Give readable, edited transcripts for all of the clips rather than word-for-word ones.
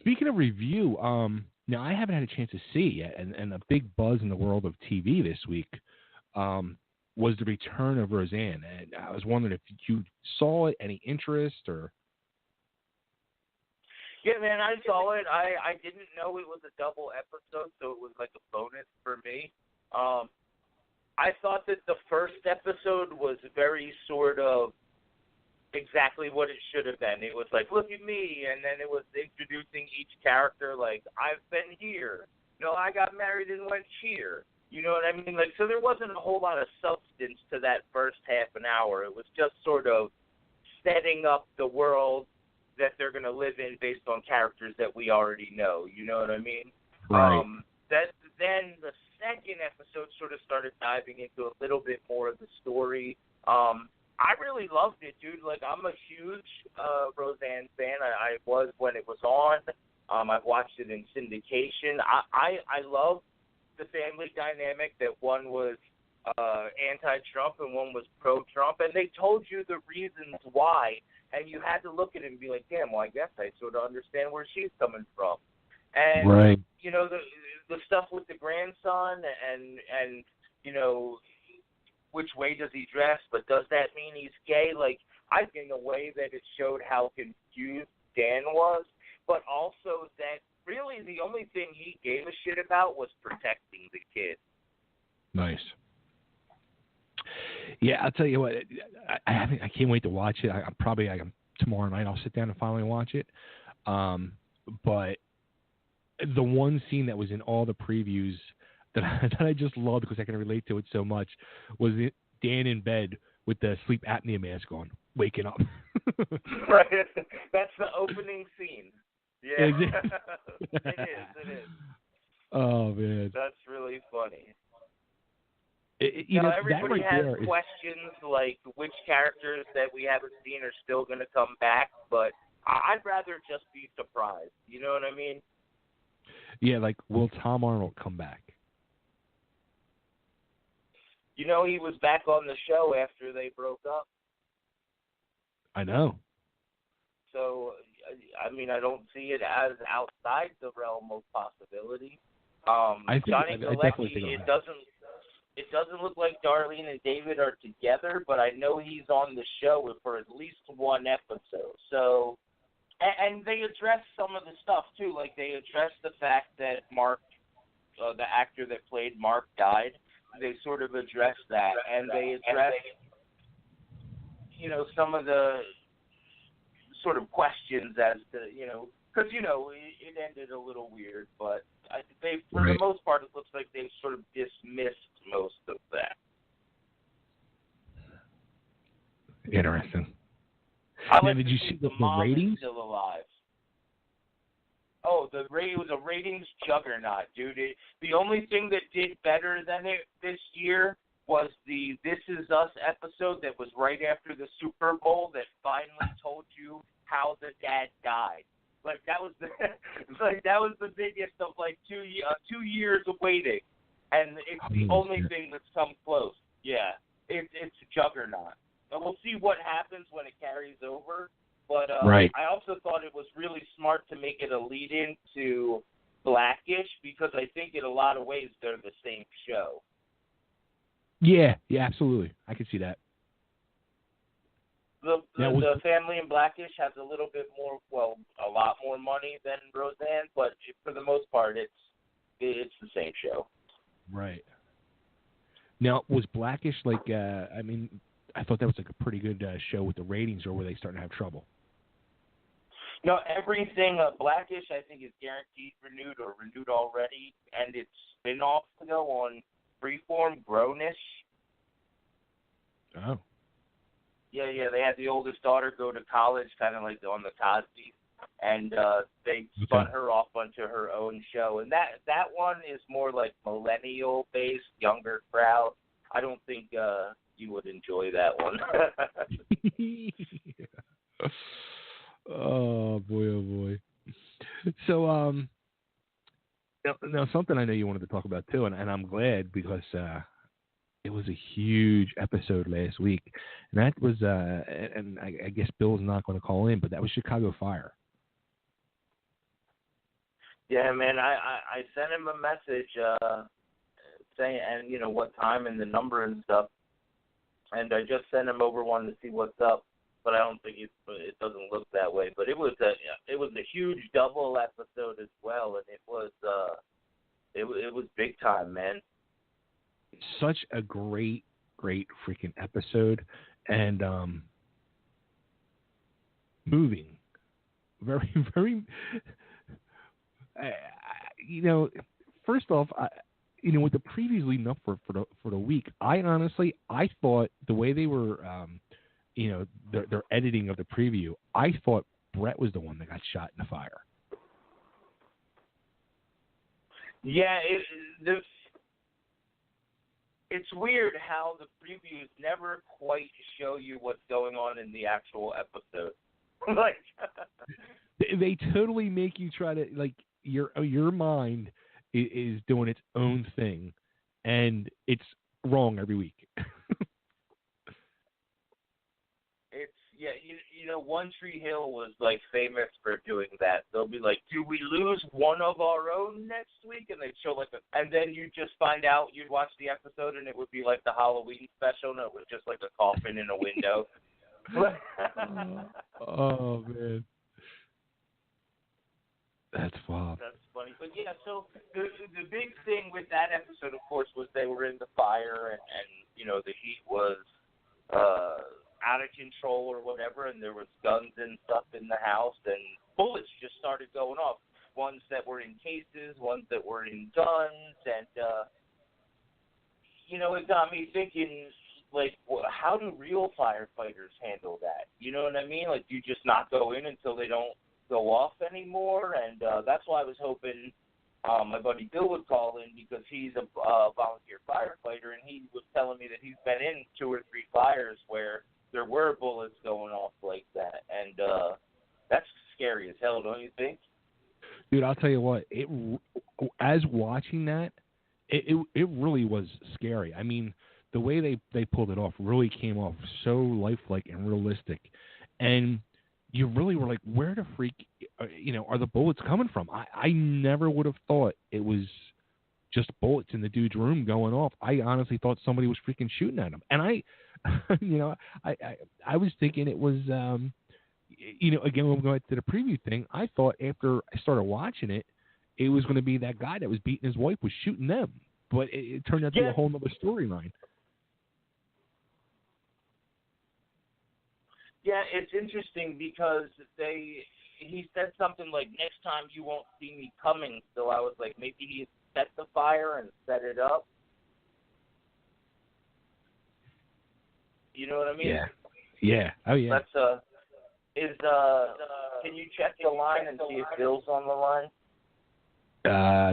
Speaking of review, now I haven't had a chance to see yet, and a big buzz in the world of TV this week was the return of Roseanne, and I was wondering if you saw it, any interest, or... Yeah, man, I saw it. I didn't know it was a double episode, so it was like a bonus for me. I thought that the first episode was very sort of exactly what it should have been. It was like, look at me, and then it was introducing each character like, I've been here. No, I got married and went here. You know what I mean? Like, so there wasn't a whole lot of substance to that first half an hour. It was just sort of setting up the world that they're going to live in based on characters that we already know. You know what I mean? Right. Then the second episode sort of started diving into a little bit more of the story. I really loved it, dude. Like, I'm a huge Roseanne fan. I was when it was on. I've watched it in syndication. I love the family dynamic that one was anti-Trump and one was pro-Trump, and they told you the reasons why, and you had to look at it and be like, damn, well, I guess I sort of understand where she's coming from. And, right. you know, the stuff with the grandson and you know, which way does he dress, but does that mean he's gay? Like, I think in a way that it showed how confused Dan was, but also that really the only thing he gave a shit about was protecting the kid. Nice. Yeah, I'll tell you what, I can't wait to watch it. I'm tomorrow night I'll sit down and finally watch it. But the one scene that was in all the previews that I just loved because I can relate to it so much was Dan in bed with the sleep apnea mask on, waking up. Right. That's the opening scene. Yeah. It is. Oh, man. That's really funny. right Everybody has questions like which characters that we haven't seen are still going to come back, but I'd rather just be surprised. You know what I mean? Yeah, like, will Tom Arnold come back? You know, he was back on the show after they broke up. I know. So, I mean, I don't see it as outside the realm of possibility. Johnny Galecki, it doesn't look like Darlene and David are together, but I know he's on the show for at least one episode. So, and they address some of the stuff, too. Like, they address the fact that Mark, the actor that played Mark, died. They sort of address that. And they address, you know, some of the sort of questions as to, you know, because, you know, it ended a little weird, but for the most part, it looks like they've sort of dismissed most of that. Interesting. Did you see the ratings? Still alive. Oh, it was a ratings juggernaut, dude. The only thing that did better than it this year was the This Is Us episode that was right after the Super Bowl that finally told you how the dad died. Like, that was the biggest of like 2 years of waiting, and it's the only thing that's come close. Yeah, it's a juggernaut. And we'll see what happens when it carries over. But I also thought it was really smart to make it a lead-in to Blackish because I think in a lot of ways they're the same show. Yeah, absolutely. I can see that. The family in Blackish has a little bit more, a lot more money than Roseanne, but for the most part, it's the same show. Right. Now, was Blackish like? I thought that was like a pretty good show with the ratings, or were they starting to have trouble? No, everything Blackish I think is guaranteed renewed or renewed already, and its spin-off to go on Freeform, Grownish. Oh. Yeah, they had the oldest daughter go to college, kind of like on the Cosby, and they spun her off onto her own show. And that one is more like millennial-based, younger crowd. I don't think you would enjoy that one. Oh boy. So now something I know you wanted to talk about too, and I'm glad because It was a huge episode last week, and that was and I guess Bill's not going to call in, but that was Chicago Fire. Yeah, man, I sent him a message saying, and what time and the number and stuff, and I just sent him over one to see what's up, but I don't think it doesn't look that way. But it was a huge double episode as well, and it was big time, man. Such a great freaking episode, and moving, very very. First off, with the previews leading up for the week, I thought the way they were, their editing of the preview, I thought Brett was the one that got shot in the fire. Yeah, it's weird how the previews never quite show you what's going on in the actual episode. Like, they totally make you try to, like, your mind is doing its own thing, and it's wrong every week. One Tree Hill was like famous for doing that. They'll be like, "Do we lose one of our own next week?" And they'd show and then you just find out. You'd watch the episode, and it would be like the Halloween special, and it was just like a coffin in a window. Oh man. That's wild. That's funny. But yeah, so the big thing with that episode, of course, was they were in the fire and the heat was out of control or whatever, and there was guns and stuff in the house, and bullets just started going off. Ones that were in cases, ones that were in guns, and it got me thinking, like, how do real firefighters handle that? You know what I mean? Like, you just not go in until they don't go off anymore, and that's why I was hoping my buddy Bill would call in, because he's a volunteer firefighter, and he was telling me that he's been in 2 or 3 fires where there were bullets going off like that, and that's scary as hell, don't you think? Dude, I'll tell you what. As watching that, it really was scary. I mean, the way they pulled it off really came off so lifelike and realistic, and you really were like, where the freak, are the bullets coming from? I never would have thought it was just bullets in the dude's room going off. I honestly thought somebody was freaking shooting at him. And I was thinking it was, again, when we go to the preview thing, I thought after I started watching it, it was going to be that guy that was beating his wife was shooting them. But it turned out to be a whole other storyline. Yeah, it's interesting because he said something like, "Next time you won't see me coming." So I was like, maybe he set the fire and set it up. You know what I mean? Yeah. Oh yeah. Let's can you check the line and see if Bill's on the line?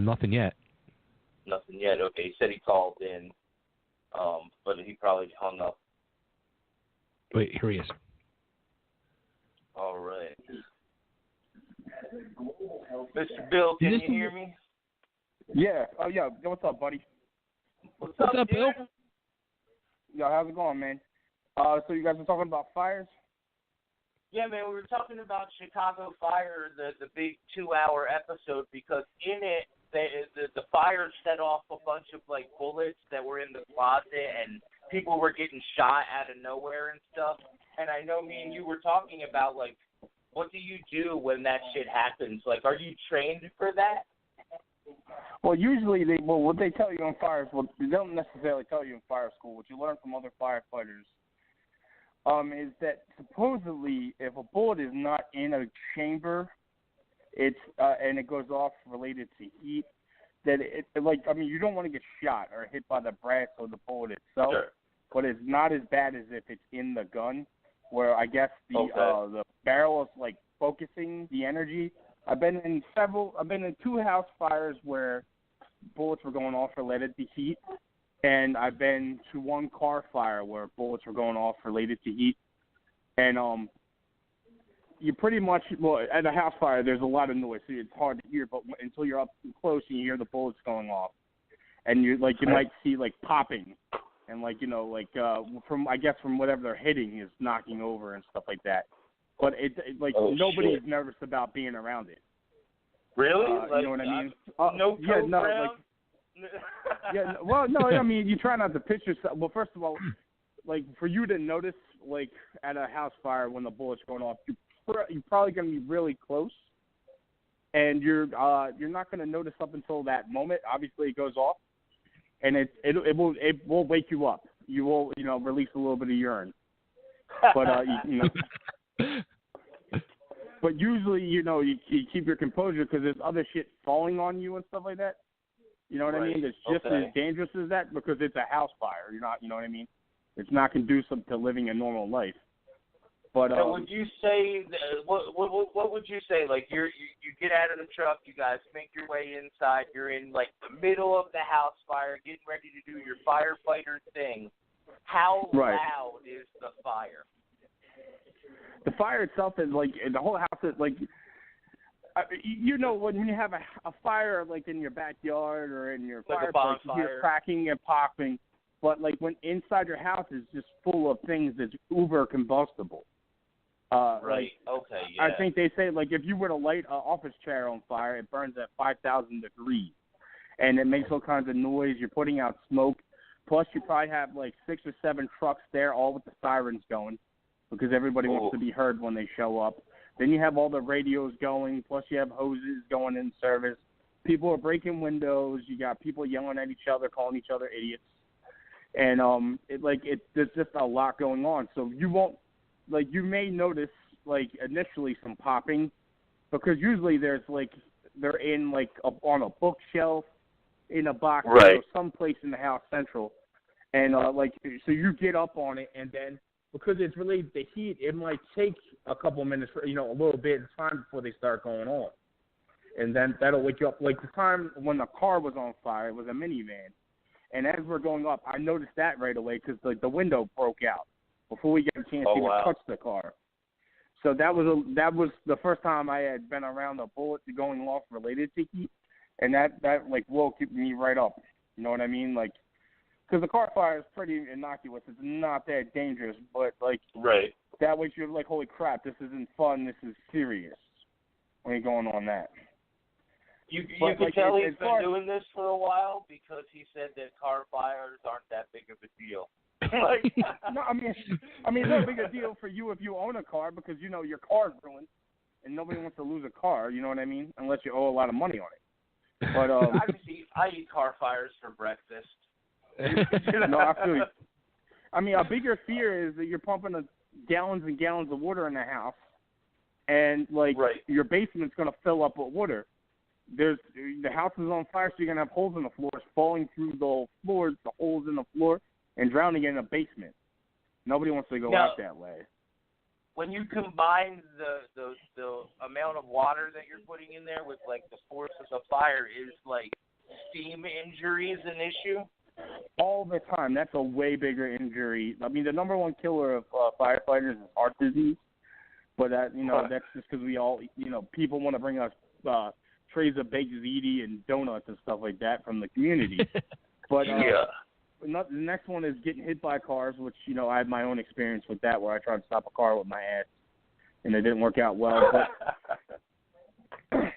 Nothing yet. Nothing yet. Okay, he said he called in, but he probably hung up. Wait, here he is. All right. Mr. Bill, can you hear me? Yeah. Oh, yeah. What's up, buddy? What's up, Bill? Yeah, how's it going, man? So you guys were talking about fires? Yeah, man, we were talking about Chicago Fire, the big 2-hour episode, because in it, the fire set off a bunch of, like, bullets that were in the closet, and people were getting shot out of nowhere and stuff. And I know me and you were talking about, like, what do you do when that shit happens? Like, are you trained for that? Well, usually what they tell you in fires, they don't necessarily tell you in fire school. What you learn from other firefighters is that supposedly if a bullet is not in a chamber, it's and it goes off related to heat, that you don't want to get shot or hit by the brass or the bullet itself. Sure. But it's not as bad as if it's in the gun, where I guess the barrel is like focusing the energy. I've been in 2 house fires where bullets were going off related to heat, and I've been to 1 car fire where bullets were going off related to heat. And you pretty much, at a house fire, there's a lot of noise, so it's hard to hear. But until you're up close and you hear the bullets going off, and you might see like popping, and from whatever they're hitting is knocking over and stuff like that. But nobody's nervous about being around it. Really? You know what I mean? No program? Well, no, I mean, you try not to pitch yourself. Well, first of all, for you to notice, at a house fire when the bullet's going off, you're probably going to be really close, and you're not going to notice up until that moment. Obviously, it goes off, and it will wake you up. You will, release a little bit of urine, but But usually, you keep your composure because there's other shit falling on you and stuff like that. You know what I mean? It's just as dangerous as that because it's a house fire. You're not, you know what I mean? It's not conducive to living a normal life. But so would you say what would you say? You get out of the truck, you guys make your way inside. You're in the middle of the house fire, getting ready to do your firefighter thing. How loud is the fire? The fire itself is the whole house is when you have a fire in your backyard or in your fireplace, you hear cracking and popping. But when inside your house is just full of things that's uber combustible. Okay. Yeah. I think they say if you were to light an office chair on fire, it burns at 5,000 degrees, and it makes all kinds of noise. You're putting out smoke. Plus, you probably have 6 or 7 trucks there, all with the sirens going, because everybody wants to be heard when they show up. Then you have all the radios going. Plus, you have hoses going in service. People are breaking windows. You got people yelling at each other, calling each other idiots, and there's just a lot going on. So you won't. You may notice, initially some popping, because usually there's, they're in, on a bookshelf, in a box, or someplace in the house central. And, so you get up on it, and then, because it's related to heat, it might take a couple minutes, a little bit of time before they start going on. And then that'll wake you up. The time when the car was on fire, it was a minivan. And as we're going up, I noticed that right away because, the window broke out before we get a chance to even touch the car. So that was the first time I had been around a bullet going off related to heat, and that woke me right up. You know what I mean? Because the car fire is pretty innocuous. It's not that dangerous, but that way you're holy crap, this isn't fun. This is serious when you're going on that. You can tell he's been doing this for a while because he said that car fires aren't that big of a deal. No, I mean, it's not a big a deal for you if you own a car because your car's ruined, and nobody wants to lose a car. You know what I mean? Unless you owe a lot of money on it. But I eat car fires for breakfast. No, I feel you. I mean, a bigger fear is that you're pumping gallons and gallons of water in the house, and your basement's going to fill up with water. The house is on fire, so you're going to have holes in the floors falling through the floors, the holes in the floor, and drowning in a basement. Nobody wants to go out that way. When you combine the amount of water that you're putting in there with the force of the fire, is steam injuries an issue? All the time. That's a way bigger injury. I mean, the number one killer of firefighters is heart disease, but that's just because we all, people want to bring us trays of baked ziti and donuts and stuff like that from the community. But the next one is getting hit by cars, which, I had my own experience with that where I tried to stop a car with my ass, and it didn't work out well. But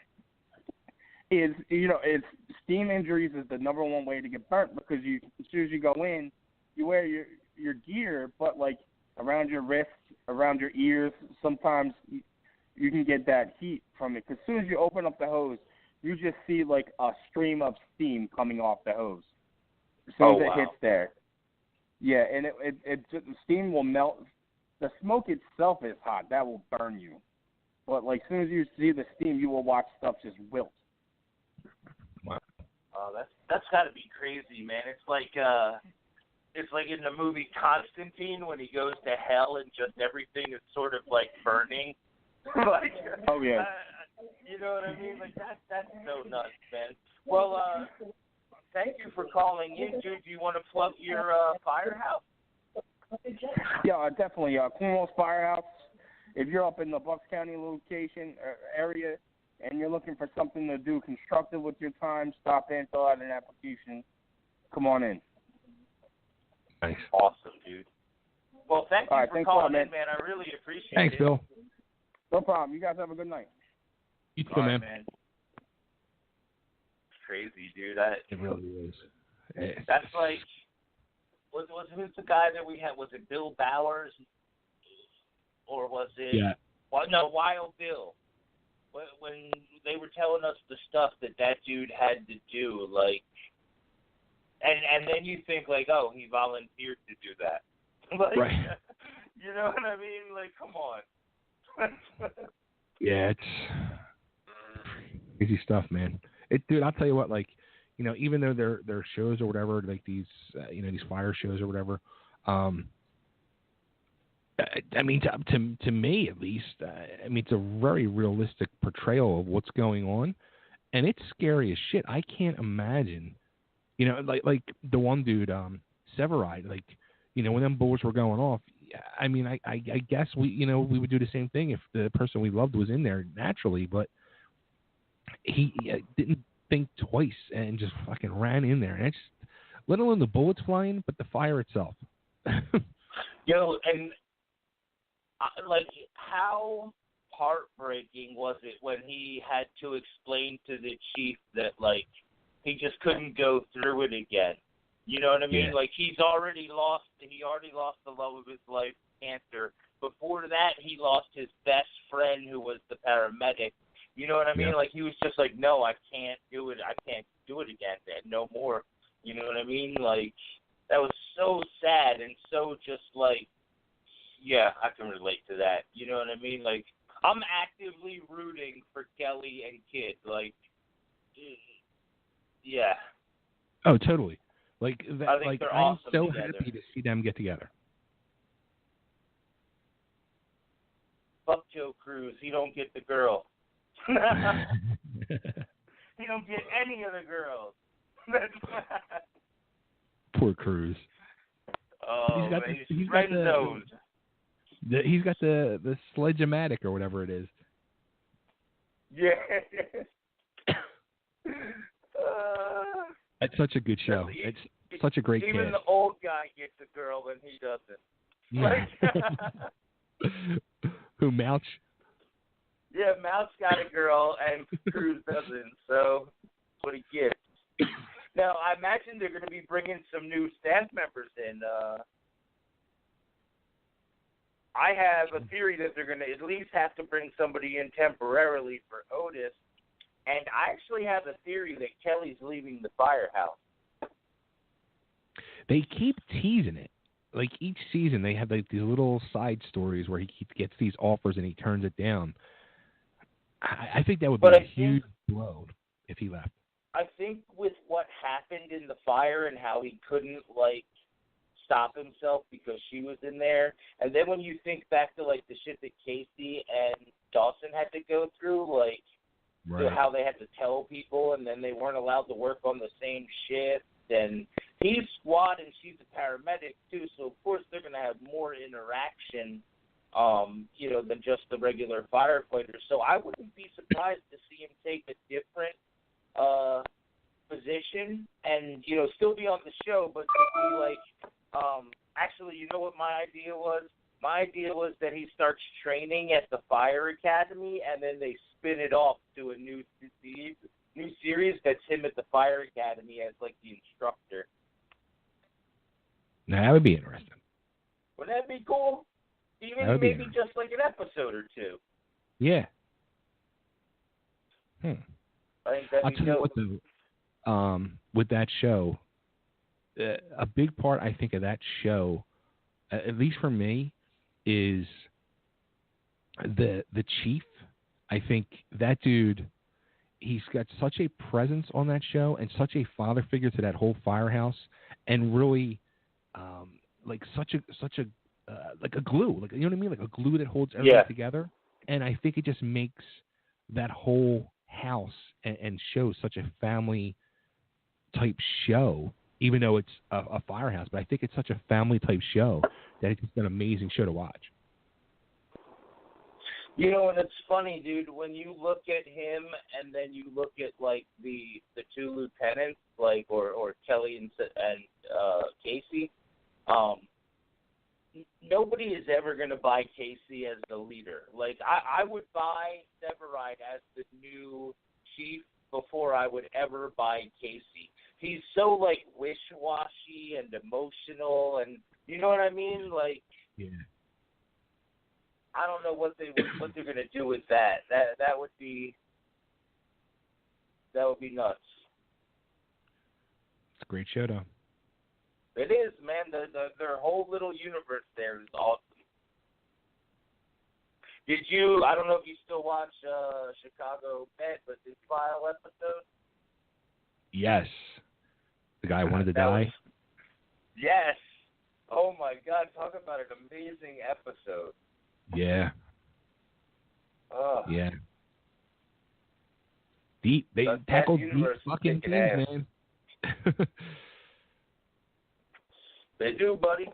it's steam injuries is the number one way to get burnt because as soon as you go in, you wear your gear, but around your wrists, around your ears, sometimes you can get that heat from it. Because as soon as you open up the hose, you just see a stream of steam coming off the hose. As soon as it hits there. Yeah, and the steam will melt. The smoke itself is hot. That will burn you. But as soon as you see the steam, you will watch stuff just wilt. Wow. That's got to be crazy, man. It's like in the movie Constantine when he goes to hell and just everything is sort of burning. Oh yeah. You know what I mean? That's so nuts, man. Well, thank you for calling in, dude. Do you want to plug your firehouse? Yeah, definitely. Cornwall's Firehouse. If you're up in the Bucks County location area and you're looking for something to do constructive with your time, stop in, fill out an application. Come on in. Nice. Awesome, dude. Well, thank you for calling in, man. I really appreciate it. Thanks, Bill. No problem. You guys have a good night. You too, man. It's crazy, dude. It really is. That's like, who's the guy that we had? Was it Bill Bowers? Or was it? Yeah. Well, no, Wild Bill. When they were telling us the stuff that dude had to do, like, and then you think, like, oh, he volunteered to do that. Like, right. You know what I mean? Like, come on. Yeah, it's crazy stuff, man. Dude, I'll tell you what, like, you know, even though they're shows or whatever, like these, these fire shows or whatever, I mean, to me at least, I mean, it's a very realistic portrayal of what's going on, and it's scary as shit. I can't imagine, like the one dude, Severide, like, when them bullets were going off. I mean, I guess we would do the same thing if the person we loved was in there naturally, but he didn't think twice and just fucking ran in there, and it's let alone the bullets flying, but the fire itself. And like, how heartbreaking was it when he had to explain to the chief that, like, he just couldn't go through it again? You know what I mean? Yeah. Like, he already lost the love of his life, cancer. Before that, he lost his best friend who was the paramedic. You know what I mean? Yeah. Like, he was just like, no, I can't do it. I can't do it again, man. No more. You know what I mean? Like, that was so sad and so just like, yeah, I can relate to that. You know what I mean? Like, I'm actively rooting for Kelly and Kid. Like, yeah. Oh, totally. Like that. I think Like, they're I'm awesome so together. happy to see them get together. Fuck Joe Cruz. He don't get the girl. He don't get any of the girls. Poor Cruz. Oh, he's friend-zoned. He's got the sledge-o-matic or whatever it is. Yeah. It's such a good show. It's such a great Even kid. the old guy gets a girl and he doesn't. Who, Mouch? Yeah, Mouch got a girl and Cruz doesn't, so that's what he gets. Now, I imagine they're going to be bringing some new staff members in. I have a theory that they're going to at least have to bring somebody in temporarily for Otis. And I actually have a theory that Kelly's leaving the firehouse. They keep teasing it. Like, each season they have like these little side stories where he gets these offers and he turns it down. I think that would be a huge blow if he left. I think with what happened in the fire and how he couldn't, like, stop himself because she was in there, and then when you think back to, like, the shit that Casey and Dawson had to go through, like, right. How they had to tell people, and then they weren't allowed to work on the same shift, and he's SWAT and she's a paramedic too, so of course they're going to have more interaction, than just the regular firefighters. So I wouldn't be surprised to see him take a different position and, still be on the show, but to be like, actually, you know what my idea was? My idea was that he starts training at the fire academy and then they spin it off to a new series that's him at the fire academy as, like, the instructor. Now, that would be interesting. Wouldn't that be cool? Even maybe just like an episode or two. Yeah. I think that'd I'll be tell you dope. what, though, with that show, a big part, I think, of that show, at least for me, is the chief. I think that dude, he's got such a presence on that show and such a father figure to that whole firehouse, and really, like such a like a glue, like, you know what I mean, like a glue that holds everything together. And I think it just makes that whole house and show such a family type show, even though it's a firehouse. But I think it's such a family type show that it's an amazing show to watch. And it's funny, dude, when you look at him and then you look at, like, the two lieutenants, like, or Kelly and Casey, Nobody is ever going to buy Casey as the leader. Like, I would buy Severide as the new chief before I would ever buy Casey. He's so, like, wish-washy and emotional, and you know what I mean? Like, yeah. I don't know what they're going to do with that. That would be nuts. It's a great show, though. It is, man. Their whole little universe there is awesome. Did you? I don't know if you still watch Chicago Med, but this File episode? Yes. The guy wanted to die? Yes. Oh, my God. Talk about an amazing episode. Yeah. Yeah. They tackled deep fucking things, man. They do, buddy.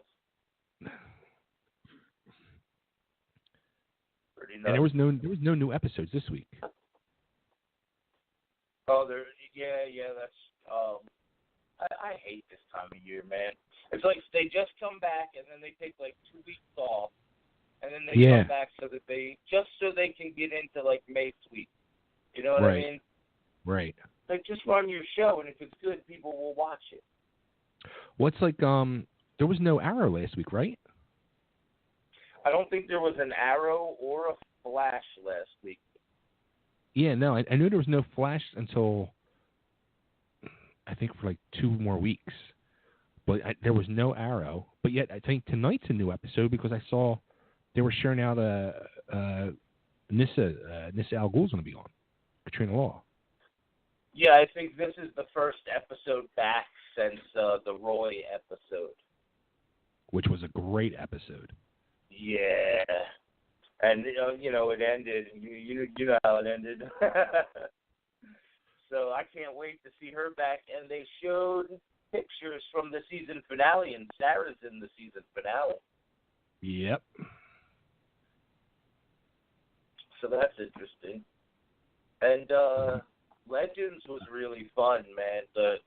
Pretty nuts. And there was no new episodes this week. Oh, that's I hate this time of year, man. It's like they just come back and then they take like 2 weeks off, and then they come back so they can get into like May Sweep. You know what I mean? Right. Like, just run your show, and if it's good, people will watch it. What's like there was no Arrow last week, right? I don't think there was an Arrow or a Flash last week. Yeah, no, I knew there was no Flash until I think for like 2 more weeks. But there was no Arrow. But yet I think tonight's a new episode because I saw they were sharing out Nyssa Al Ghul's going to be on. Katrina Law. Yeah, I think this is the first episode back since the Roy episode. Which was a great episode. Yeah. And, you know it ended. You know how it ended. So I can't wait to see her back. And they showed pictures from the season finale, and Sarah's in the season finale. Yep. So that's interesting. And Legends was really fun, man. The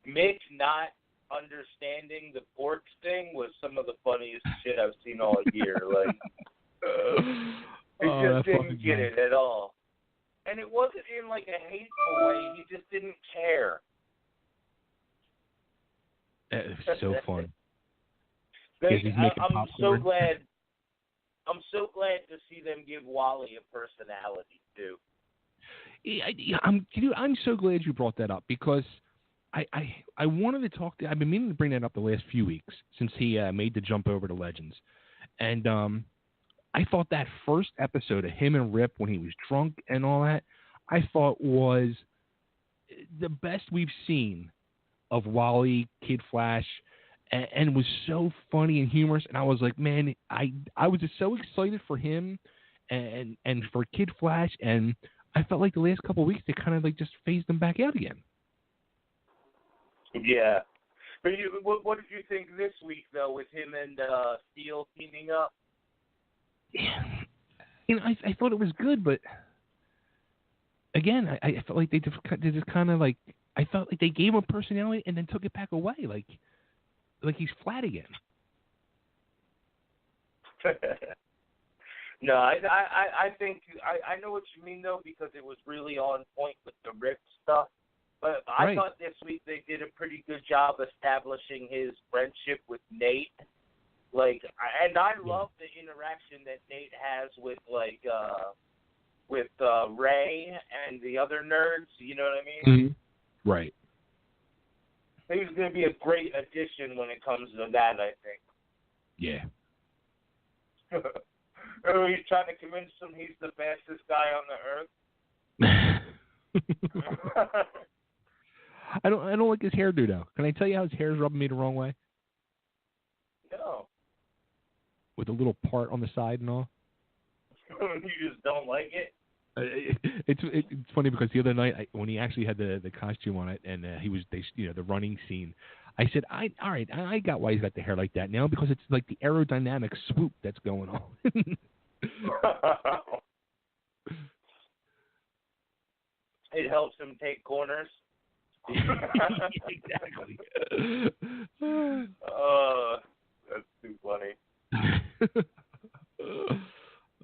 Mick not understanding the pork thing was some of the funniest shit I've seen all year. Like, he just didn't get it at all. And it wasn't in like a hateful way. He just didn't care. It was so fun. I'm so glad. I'm so glad to see them give Wally a personality too. I'm so glad you brought that up because I wanted to talk to. I've been meaning to bring that up the last few weeks since he made the jump over to Legends, and I thought that first episode of him and Rip when he was drunk and all that, I thought was the best we've seen of Wally, Kid Flash, and was so funny and humorous. And I was like, man, I was just so excited for him and for Kid Flash, and I felt like the last couple of weeks they kind of like just phased them back out again. Yeah. But what did you think this week, though, with him and Steel teaming up? Yeah. You know, I thought it was good, but again, I felt like they just kind of like, I felt like they gave him personality and then took it back away, like he's flat again. No, I think I know what you mean though, because it was really on point with the Rick stuff. But I thought this week they did a pretty good job establishing his friendship with Nate. Like, and I love the interaction that Nate has with Ray and the other nerds. You know what I mean? Mm-hmm. Right. He's going to be a great addition when it comes to that, I think. Yeah. He's trying to convince him he's the fastest guy on the earth. I don't like his hairdo though. Can I tell you how his hair's rubbing me the wrong way? No. With a little part on the side and all. You just don't like it? It's funny because the other night when he actually had the costume on it and the running scene, I said, all right, I got why he's got the hair like that now because it's like the aerodynamic swoop that's going on. It helps him take corners. Exactly. funny.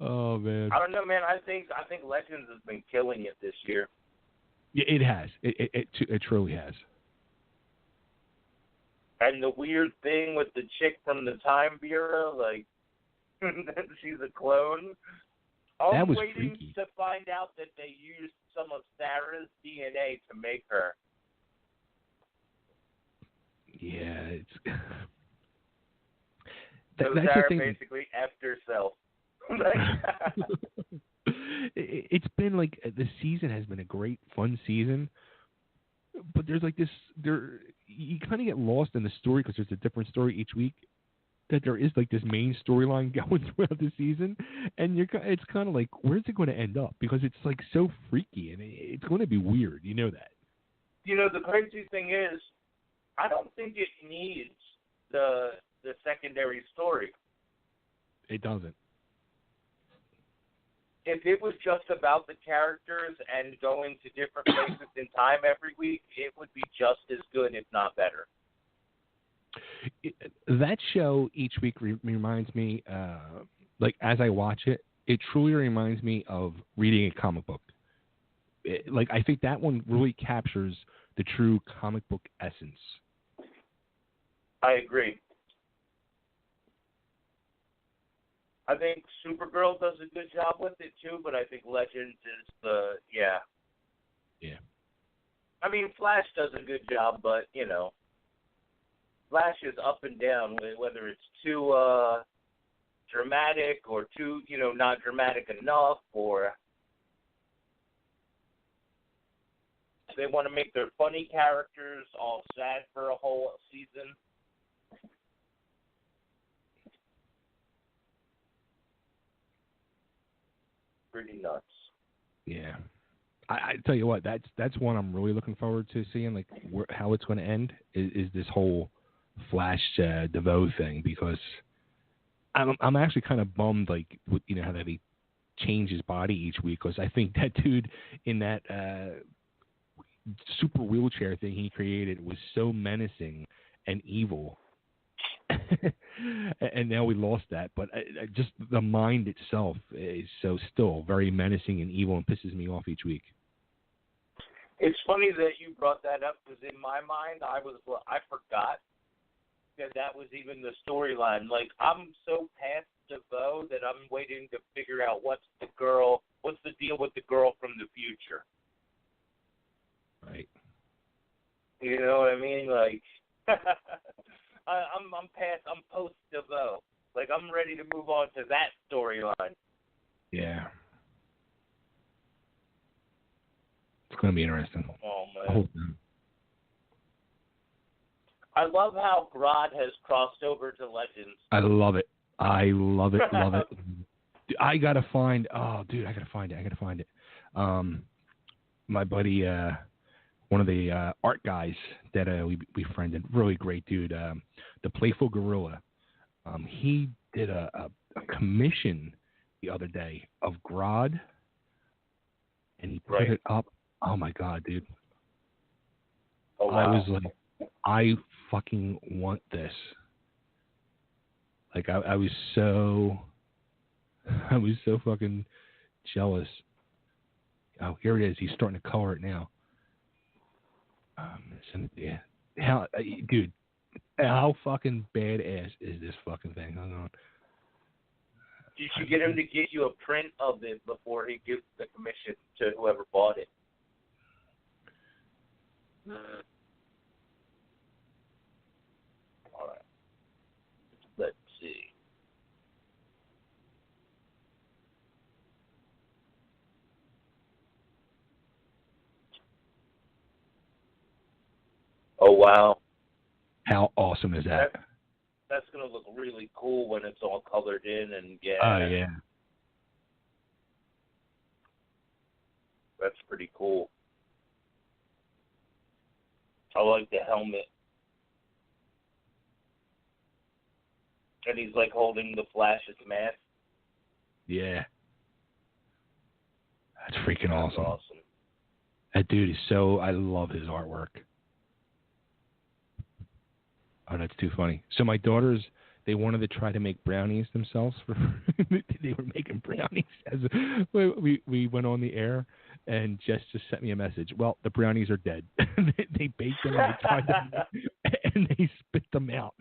Oh man. I don't know, man. I think Legends has been killing it this year. Yeah, it has. It truly has. And the weird thing with the chick from the Time Bureau, like, she's a clone. That was waiting freaky. to find out that they used some of Sarah's DNA to make her. Yeah, it's. So that's Sarah the thing. basically effed herself. It's been like the season has been a great, fun season, but there's like this. You kind of get lost in the story because there's a different story each week. That there is like this main storyline going throughout the season, and it's kind of like, where's it going to end up? Because it's like so freaky and it's going to be weird. You know that. You know, the crazy thing is, I don't think it needs the secondary story. It doesn't. If it was just about the characters and going to different places in time every week, it would be just as good, if not better. That show each week reminds me, like as I watch it, it truly reminds me of reading a comic book. I think that one really captures the true comic book essence. I agree. I think Supergirl does a good job with it too, but I think Legends is yeah. I mean, Flash does a good job, but you know, Flash is up and down, whether it's too dramatic or too, not dramatic enough, or they want to make their funny characters all sad for a whole season. Pretty nuts. Yeah. I tell you what, that's one I'm really looking forward to seeing, like how it's going to end is this whole Flash DeVoe thing, because I'm actually kind of bummed, like how that he changed his body each week, because I think that dude in that super wheelchair thing he created was so menacing and evil. And now we lost that, but just the mind itself is so still very menacing and evil and pisses me off each week. It's funny that you brought that up, because in my mind I forgot that was even the storyline. Like, I'm so past DeVoe that I'm waiting to figure out what's the deal with the girl from the future. Right. You know what I mean? Like, I'm post DeVoe. Like, I'm ready to move on to that storyline. Yeah. It's going to be interesting. Oh, man. I love how Grodd has crossed over to Legends. I love it. Love it. I got to find it. My buddy, one of the art guys that we befriended, really great dude, the Playful Gorilla. He did a commission the other day of Grodd, and he put it up. Oh my God, dude! Oh, wow. I was like, I fucking want this. Like I was so fucking jealous. Oh, here it is. He's starting to color it now. Yeah. Dude, how fucking badass is this fucking thing? Hang on. You should get him to get you a print of it before he gives the commission to whoever bought it. All right. Let's see. Oh, wow. How awesome is that? That's going to look really cool when it's all colored in, and yeah. Oh, yeah. That's pretty cool. I like the helmet. And he's like holding the Flash's mask. Yeah. That's freaking awesome. Awesome. That dude is I love his artwork. Oh, that's too funny. So my daughters, they wanted to try to make brownies themselves. They were making brownies as we went on the air, and Jess just sent me a message. Well, the brownies are dead. They baked them, and they tried them, and they spit them out.